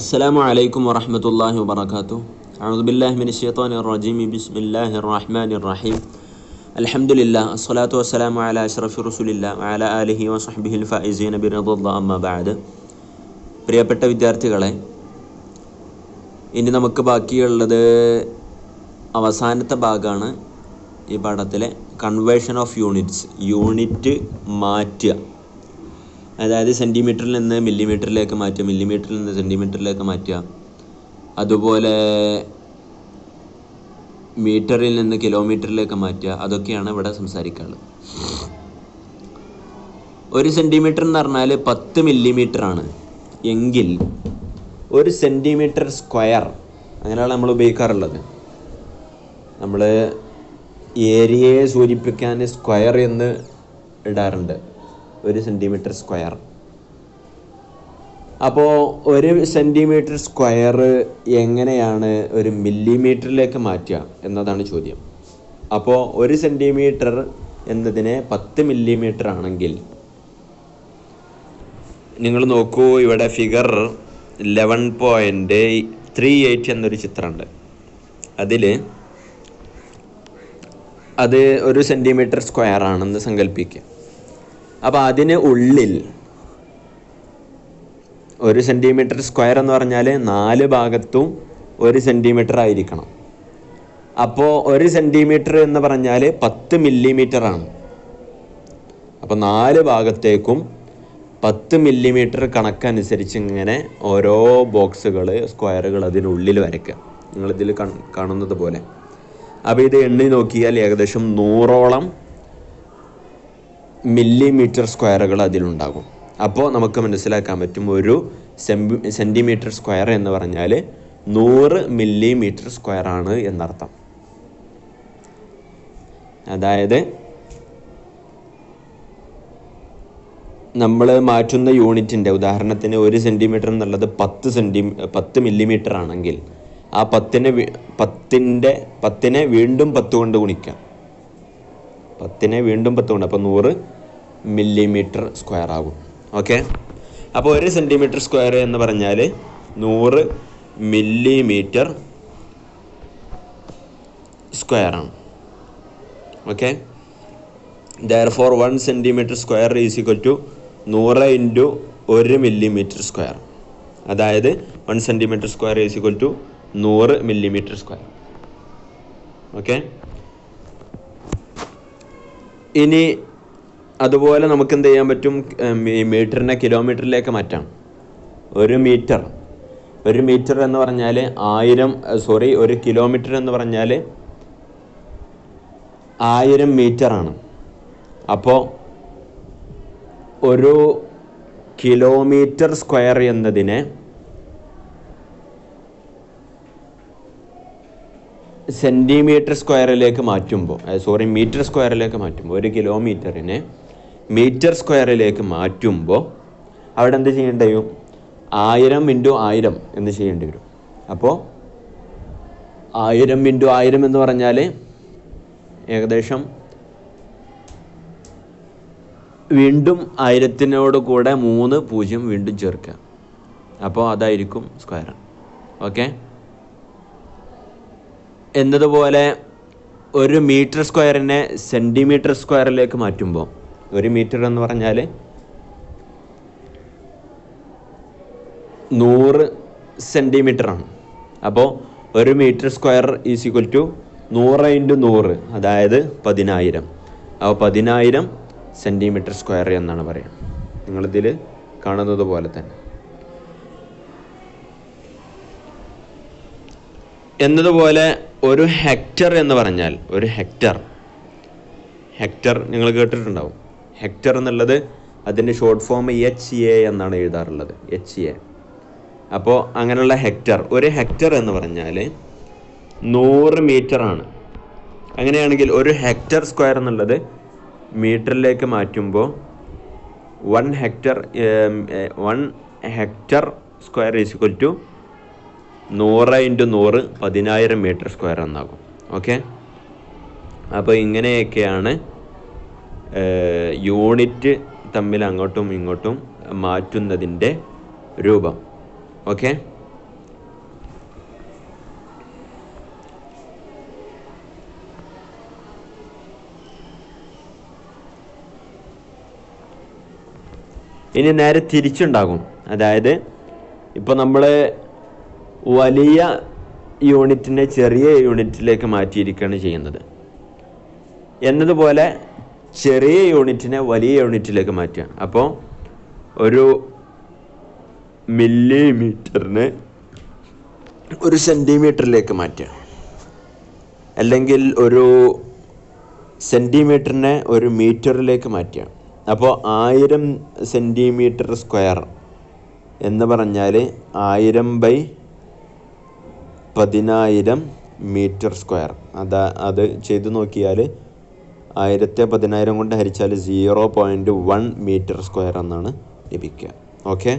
السلام عليكم ورحمة الله وبركاته. أعوذ بالله من الشيطان الرجيم. بسم الله الرحمن الرحيم. الحمد لله الصلاة والسلام على أشرف رسول الله وعلى آله وصحبه الفائزين برضا الله أما بعد. പ്രിയപ്പെട്ട വിദ്യാർത്ഥികളെ, ഇനി നമുക്ക് ബാക്കിയുള്ളത് അവസാനത്തെ ഭാഗമാണ് ഈ പാഠത്തിലെ കൺവേർഷൻ ഓഫ് യൂണിറ്റ്സ്. യൂണിറ്റ് മാറ്റുക, അതായത് സെൻറ്റിമീറ്ററിൽ നിന്ന് മില്ലിമീറ്ററിലേക്ക് മാറ്റുക, മില്ലിമീറ്ററിൽ നിന്ന് സെൻറ്റിമീറ്ററിലേക്ക് മാറ്റുക, അതുപോലെ മീറ്ററിൽ നിന്ന് കിലോമീറ്ററിലേക്ക് മാറ്റുക. അതൊക്കെയാണ് ഇവിടെ സംസാരിക്കാനുള്ളത്. ഒരു സെൻറ്റിമീറ്റർ എന്ന് പറഞ്ഞാൽ 10 മില്ലിമീറ്ററാണ് എങ്കിൽ ഒരു സെൻറ്റിമീറ്റർ സ്ക്വയർ, അങ്ങനെയാണ് നമ്മൾ ഉപയോഗിക്കാറുള്ളത്. നമ്മൾ ഏരിയയെ സൂചിപ്പിക്കാൻ സ്ക്വയർ എന്ന് ഇടാറുണ്ട്, ഒരു സെൻറ്റിമീറ്റർ സ്ക്വയർ. അപ്പോൾ ഒരു സെൻറ്റിമീറ്റർ സ്ക്വയർ എങ്ങനെയാണ് ഒരു മില്ലിമീറ്ററിലേക്ക് മാറ്റുക എന്നതാണ് ചോദ്യം. അപ്പോൾ ഒരു സെൻറ്റിമീറ്റർ എന്നതിനെ 10 മില്ലിമീറ്റർ ആണെങ്കിൽ നിങ്ങൾ നോക്കൂ, ഇവിടെ ഫിഗർ 11.38 എന്നൊരു ചിത്രമുണ്ട്. അത് ഒരു സെൻറ്റിമീറ്റർ സ്ക്വയർ ആണെന്ന് സങ്കല്പിക്കുക. അപ്പോൾ അതിന് ഉള്ളിൽ ഒരു സെൻറ്റിമീറ്റർ സ്ക്വയർ എന്ന് പറഞ്ഞാൽ 4 ഭാഗത്തും 1 സെൻറ്റിമീറ്റർ ആയിരിക്കണം. അപ്പോൾ ഒരു സെൻറ്റിമീറ്റർ എന്ന് പറഞ്ഞാൽ 10 മില്ലിമീറ്റർ ആണ്. അപ്പോൾ 4 ഭാഗത്തേക്കും 10 മില്ലിമീറ്റർ കണക്കനുസരിച്ച് ഇങ്ങനെ ഓരോ ബോക്സുകൾ, സ്ക്വയറുകൾ അതിനുള്ളിൽ വരയ്ക്കുക, നിങ്ങളിതിൽ കാണുന്നത് പോലെ. അപ്പോൾ ഇത് എണ്ണി നോക്കിയാൽ ഏകദേശം 100ഓളം മില്ലിമീറ്റർ സ്ക്വയറുകൾ അതിലുണ്ടാകും. അപ്പോൾ നമുക്ക് മനസ്സിലാക്കാൻ പറ്റും ഒരു സെൻറ്റിമീറ്റർ സ്ക്വയർ എന്ന് പറഞ്ഞാൽ 100 മില്ലിമീറ്റർ സ്ക്വയർ ആണ് എന്നർത്ഥം. അതായത് നമ്മൾ മാറ്റുന്ന യൂണിറ്റിൻ്റെ, ഉദാഹരണത്തിന് ഒരു സെൻറ്റിമീറ്റർ എന്നുള്ളത് 10 മില്ലിമീറ്റർ ആണെങ്കിൽ ആ 10നെ വീണ്ടും 10 കൊണ്ട് ഗുണിക്കാം. 10നെ വീണ്ടും 10 കൊണ്ട്, അപ്പോൾ 100 മില്ലിമീറ്റർ സ്ക്വയർ ആകും. ഓക്കെ, അപ്പോൾ ഒരു സെൻറ്റിമീറ്റർ സ്ക്വയർ എന്ന് പറഞ്ഞാൽ 100 മില്ലിമീറ്റർ സ്ക്വയർ ആണ്. Okay, therefore 1 centimetre square is equal to 100 into 1 millimetre square. അതായത് 1 centimetre square is equal to 100 millimetre square. Okay, ഇനി അതുപോലെ നമുക്ക് എന്ത് ചെയ്യാൻ പറ്റും? മീറ്ററിനെ കിലോമീറ്ററിലേക്ക് മാറ്റാം. ഒരു മീറ്റർ എന്ന് പറഞ്ഞാൽ 1 കിലോമീറ്റർ എന്ന് പറഞ്ഞാൽ 1000 മീറ്ററാണ്. അപ്പോൾ ഒരു കിലോമീറ്റർ സ്ക്വയർ എന്നതിനെ മീറ്റർ സ്ക്വയറിലേക്ക് മാറ്റുമ്പോൾ, ഒരു കിലോമീറ്ററിനെ മീറ്റർ സ്ക്വയറിലേക്ക് മാറ്റുമ്പോൾ അവിടെ എന്ത് ചെയ്യേണ്ടി വരും? 1000 ഇൻറ്റു 1000 എന്ന് ചെയ്യേണ്ടി വരും. അപ്പോൾ 1000 ഇൻറ്റു 1000 എന്ന് പറഞ്ഞാൽ ഏകദേശം വീണ്ടും 1000-നോട് കൂടെ 3 0 വീണ്ടും ചേർക്കുക. അപ്പോൾ അതായിരിക്കും സ്ക്വയർ. ഓക്കെ, എന്നതുപോലെ ഒരു മീറ്റർ സ്ക്വയറിനെ സെൻറ്റിമീറ്റർ സ്ക്വയറിലേക്ക് മാറ്റുമ്പോൾ, ഒരു മീറ്റർ എന്ന് പറഞ്ഞാൽ 100 സെൻറ്റിമീറ്റർ ആണ്. അപ്പോൾ ഒരു metre square is equal to 100 into 100, അതായത് 10000. അപ്പോൾ 10000 സെൻറ്റിമീറ്റർ സ്ക്വയർ എന്നാണ് പറയുക. നിങ്ങളിതിൽ കാണുന്നത് പോലെ തന്നെ. എന്നതുപോലെ ഒരു ഹെക്ടർ എന്ന് പറഞ്ഞാൽ, ഒരു ഹെക്ടർ നിങ്ങൾ കേട്ടിട്ടുണ്ടാവും. ഹെക്ടർ എന്നുള്ളത് അതിൻ്റെ ഷോർട്ട് ഫോം HA എന്നാണ് എഴുതാറുള്ളത്, HA. അപ്പോൾ അങ്ങനെയുള്ള ഒരു ഹെക്ടർ എന്ന് പറഞ്ഞാൽ 100 മീറ്റർ ആണ്. അങ്ങനെയാണെങ്കിൽ ഒരു ഹെക്ടർ സ്ക്വയർ എന്നുള്ളത് മീറ്ററിലേക്ക് മാറ്റുമ്പോൾ 1 hectare square is equal to 100 into 100 10000 metre square എന്നാകും. ഓക്കെ, അപ്പോൾ ഇങ്ങനെയൊക്കെയാണ് യൂണിറ്റ് തമ്മിൽ അങ്ങോട്ടും ഇങ്ങോട്ടും മാറ്റുന്നതിൻ്റെ രൂപം. ഓക്കെ. ഇനി നേരെ തിരിച്ചുണ്ടാകും. അതായത് ഇപ്പോൾ നമ്മൾ വലിയ യൂണിറ്റിനെ ചെറിയ യൂണിറ്റിലേക്ക് മാറ്റിയിരിക്കുകയാണ് ചെയ്യുന്നത്. എന്നതുപോലെ ചെറിയ യൂണിറ്റിനെ വലിയ യൂണിറ്റിലേക്ക് മാറ്റുക. അപ്പോൾ ഒരു മില്ലിമീറ്ററിനെ ഒരു സെൻറ്റിമീറ്ററിലേക്ക് മാറ്റുക, അല്ലെങ്കിൽ ഒരു സെൻറ്റിമീറ്ററിനെ ഒരു മീറ്ററിലേക്ക് മാറ്റുക. അപ്പോൾ 1000 സെൻറ്റിമീറ്റർ സ്ക്വയർ എന്ന് പറഞ്ഞാൽ 1000/10,000 മീറ്റർ സ്ക്വയർ. അത് ചെയ്ത് നോക്കിയാൽ 1000 കൊണ്ട് ഹരിച്ചാൽ 0.1 മീറ്റർ സ്ക്വയർ എന്നാണ് ലഭിക്കുക. ഓക്കെ,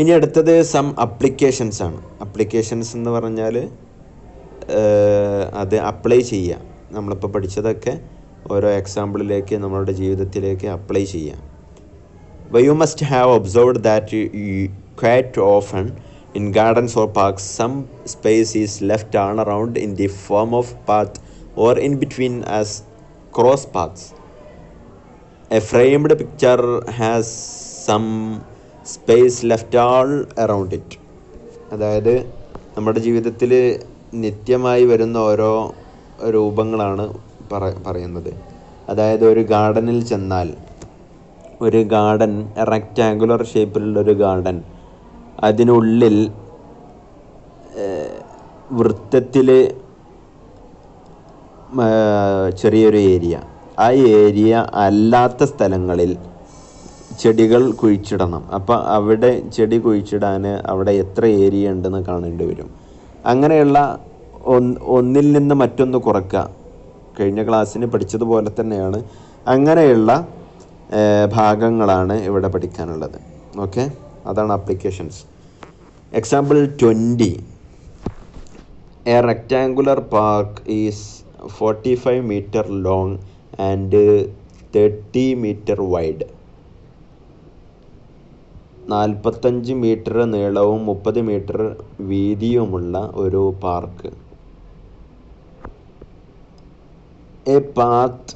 ഇനി അടുത്തത് സം അപ്ലിക്കേഷൻസ് ആണ്. അപ്ലിക്കേഷൻസ് എന്ന് പറഞ്ഞാൽ അത് അപ്ലൈ ചെയ്യുക. നമ്മളിപ്പോൾ പഠിച്ചതൊക്കെ ഓരോ എക്സാമ്പിളിലേക്ക് നമ്മളുടെ ജീവിതത്തിലേക്ക് അപ്ലൈ ചെയ്യുക. But you must have observed that quite often in gardens or parks some space is left turn around in the form of path or in between as cross paths. A framed picture has some space left all around it. അതായത് നമ്മുടെ ജീവിതത്തിൽ നിത്യമായി വരുന്ന ഓരോ രൂപങ്ങളാണ് പറയുന്നത്. അതായത് ഒരു ഗാർഡനിൽ ചെന്നാൽ, ഒരു ഗാർഡൻ റെക്റ്റാങ്കുലർ ഷേപ്പിലുള്ളൊരു ഗാർഡൻ, അതിനുള്ളിൽ വൃത്തത്തിൽ ചെറിയൊരു ഏരിയ, ആ ഏരിയ അല്ലാത്ത സ്ഥലങ്ങളിൽ ചെടികൾ കുഴിച്ചിടണം. അപ്പോൾ അവിടെ ചെടി കുഴിച്ചിടാൻ അവിടെ എത്ര ഏരിയ ഉണ്ടെന്ന് കാണേണ്ടി വരും. അങ്ങനെയുള്ള ഒന്നിൽ നിന്ന് മറ്റൊന്ന് കുറക്കുക. കഴിഞ്ഞ ക്ലാസ്സിന് പഠിച്ചതുപോലെ തന്നെയാണ്. അങ്ങനെയുള്ള ഭാഗങ്ങളാണ് ഇവിടെ പഠിക്കാനുള്ളത്. ഓക്കെ, അതാണ് applications. Example 20. A rectangular park is 45 meter long and 30 meter wide. 45 metre നീളവും 30 മീറ്റർ വീതിയുമുള്ള ഒരു park. A path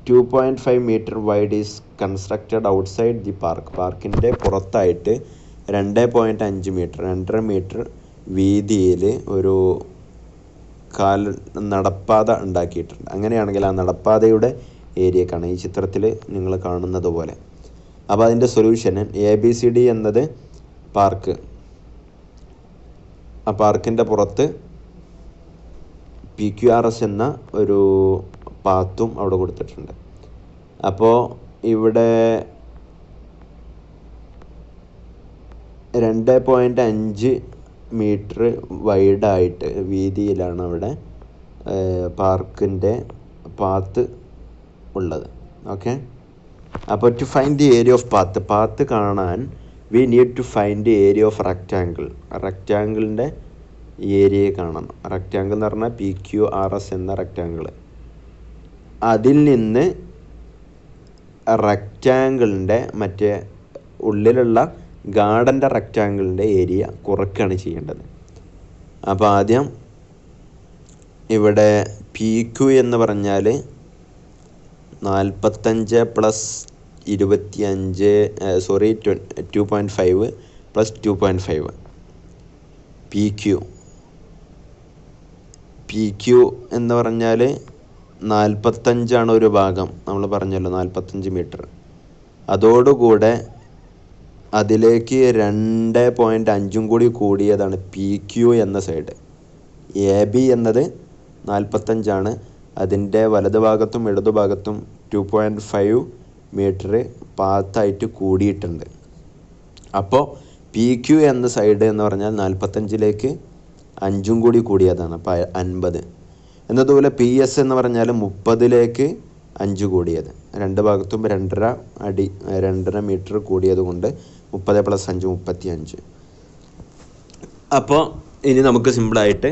2.5 meter wide is constructed outside the park. പാർക്കിൻ്റെ പുറത്തായിട്ട് 2.5 മീറ്റർ 2.5 മീറ്റർ വീതിയിൽ ഒരു നടപ്പാത ഉണ്ടാക്കിയിട്ടുണ്ട്. അങ്ങനെയാണെങ്കിൽ ആ നടപ്പാതയുടെ ഏരിയക്കാണ് ഈ ചിത്രത്തിൽ നിങ്ങൾ കാണുന്നത് പോലെ. അപ്പോൾ അതിൻ്റെ സൊല്യൂഷൻ ABCD എന്നത് പാർക്ക്. ആ പാർക്കിൻ്റെ പുറത്ത് PQRS എന്ന ഒരു പാത്തും അവിടെ കൊടുത്തിട്ടുണ്ട്. അപ്പോൾ ഇവിടെ 2.5 മീറ്റർ വൈഡായിട്ട് വീതിയിലാണ് അവിടെ പാർക്കിൻ്റെ പാത്ത് ഉള്ളത്. ഓക്കെ, അപ്പോൾ to find the area of path കാണാൻ we need to find the area of റെക്റ്റാങ്കിളിൻ്റെ ഏരിയ കാണണം. റെക്റ്റാങ്കിൾ എന്ന് പറഞ്ഞാൽ PQRS എന്ന റെക്റ്റാങ്കിൾ. അതിൽ നിന്ന് റെക്റ്റാങ്കിളിൻ്റെ മറ്റേ ഉള്ളിലുള്ള ഗാർഡൻ്റെ റെക്റ്റാങ്കിളിൻ്റെ ഏരിയ കുറയ്ക്കുകയാണ് ചെയ്യേണ്ടത്. അപ്പോൾ ആദ്യം ഇവിടെ PQ എന്ന് പറഞ്ഞാൽ 45 + 25 2.5 + 2.5 PQ എന്ന് പറഞ്ഞാൽ 45 ഒരു ഭാഗം. നമ്മൾ പറഞ്ഞല്ലോ 45 മീറ്റർ. അതോടുകൂടെ അതിലേക്ക് 2.5 കൂടി കൂടിയതാണ് PQ എന്ന സൈഡ്. AB എന്നത് 45 അതിൻ്റെ വലതുഭാഗത്തും ഇടതുഭാഗത്തും 2.5 മീറ്റർ പാത്തായിട്ട് കൂടിയിട്ടുണ്ട്. അപ്പോൾ PQ എന്ന സൈഡ് എന്ന് പറഞ്ഞാൽ 45ലേക്ക് 5 കൂടി കൂടിയതാണ്. അപ്പോൾ 50. എന്നതുപോലെ PS എന്ന് പറഞ്ഞാൽ 30ലേക്ക് 5 കൂടിയത്. രണ്ട് ഭാഗത്തും 2.5 മീറ്റർ കൂടിയത് കൊണ്ട് 30 + 5 35. അപ്പോൾ ഇനി നമുക്ക് സിമ്പിളായിട്ട്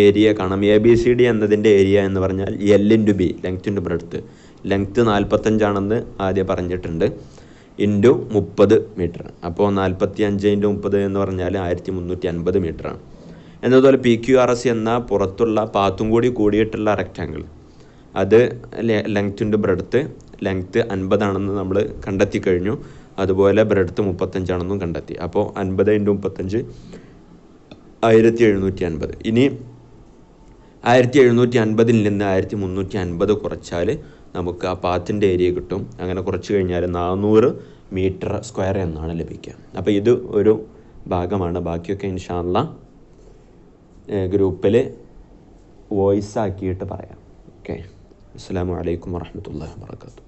ഏരിയ കാണാം. ABCD എന്നതിൻ്റെ ഏരിയ എന്ന് പറഞ്ഞാൽ L/B, length into breadth. Length 45 ആദ്യം പറഞ്ഞിട്ടുണ്ട്, ഇൻറ്റു 30 മീറ്റർ. അപ്പോൾ 45 × 30 എന്ന് പറഞ്ഞാൽ 1350 മീറ്ററാണ്. എന്നതുപോലെ PQRS എന്ന പുറത്തുള്ള പാത്തും കൂടി കൂടിയിട്ടുള്ള റെക്റ്റാങ്കിൾ. അത് ലെങ്ത് ഇൻറ്റു ബ്രെഡ്ത്ത്, ലെങ്ത്ത് 50 നമ്മൾ കണ്ടെത്തി കഴിഞ്ഞു. അതുപോലെ ബ്രെഡ്ത്ത് 35 കണ്ടെത്തി. അപ്പോൾ 50 × 35 1750. ഇനി 1750 നിന്ന് 1350 കുറച്ചാൽ നമുക്ക് ആ പാത്തിൻ്റെ ഏരിയ കിട്ടും. അങ്ങനെ കുറച്ച് കഴിഞ്ഞാൽ 400 മീറ്റർ സ്ക്വയർ എന്നാണ് ലഭിക്കുക. അപ്പോൾ ഇത് ഒരു ഭാഗമാണ്. ബാക്കിയൊക്കെ ഇൻഷാ അല്ലാഹ് ഗ്രൂപ്പിൽ വോയിസ് ആക്കിയിട്ട് പറയാം. ഓക്കെ. അസ്സലാമു അലൈക്കും വറഹ്മത്തുള്ളാഹി വബറകാതുഹു.